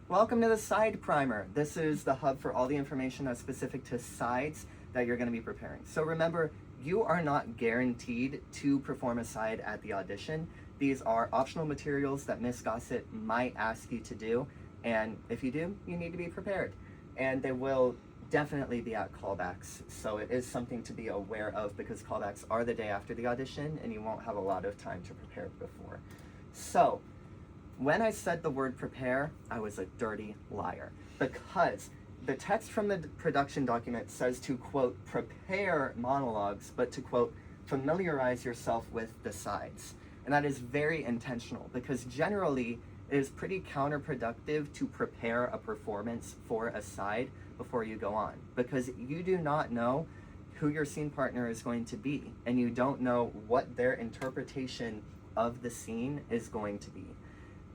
Welcome to the Side Primer. This is the hub for all the information that's specific to sides that you're going to be preparing. So remember, you are not guaranteed to perform a side at the audition. These are optional materials that Miss Gossett might ask you to do, and if you do, you need to be prepared. And they will definitely be at callbacks, so it is something to be aware of because callbacks are the day after the audition and you won't have a lot of time to prepare before. So when I said the word prepare, I was a dirty liar because the text from the production document says to, quote, prepare monologues, but to, quote, familiarize yourself with the sides. And that is very intentional because generally it is pretty counterproductive to prepare a performance for a side before you go on because you do not know who your scene partner is going to be and you don't know what their interpretation of the scene is going to be.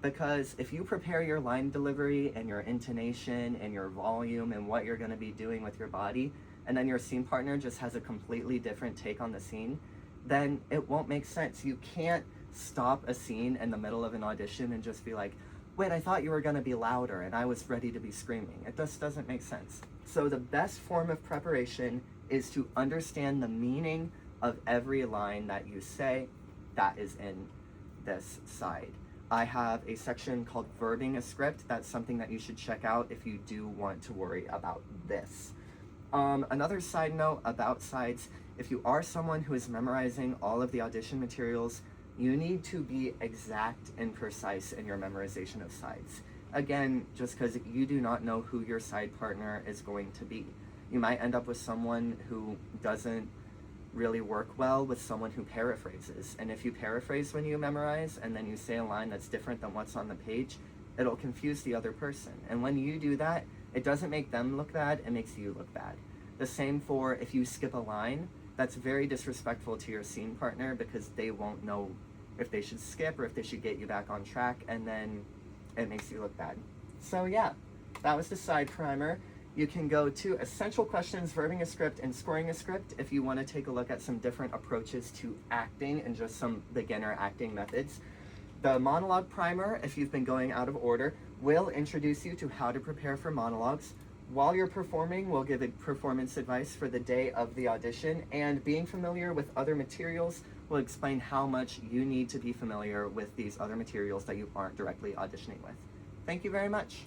Because if you prepare your line delivery and your intonation and your volume and what you're going to be doing with your body, and then your scene partner just has a completely different take on the scene, then it won't make sense. You can't stop a scene in the middle of an audition and just be like, wait, I thought you were going to be louder and I was ready to be screaming. It just doesn't make sense. So the best form of preparation is to understand the meaning of every line that you say that is in this side. I have a section called verbing a script. That's something that you should check out if you do want to worry about this. Another side note about sides, if you are someone who is memorizing all of the audition materials, you need to be exact and precise in your memorization of sides. Again, just because you do not know who your side partner is going to be. You might end up with someone who doesn't really work well with someone who paraphrases. And if you paraphrase when you memorize and then you say a line that's different than what's on the page, it'll confuse the other person. And when you do that, it doesn't make them look bad, it makes you look bad. The same for if you skip a line, that's very disrespectful to your scene partner because they won't know if they should skip or if they should get you back on track, and then it makes you look bad. So yeah, that was the side primer. You can go to Essential Questions, Verbing a Script, and Scoring a Script if you want to take a look at some different approaches to acting and just some beginner acting methods. The Monologue Primer, if you've been going out of order, will introduce you to how to prepare for monologues. While you're performing, we'll give performance advice for the day of the audition, and being familiar with other materials will explain how much you need to be familiar with these other materials that you aren't directly auditioning with. Thank you very much.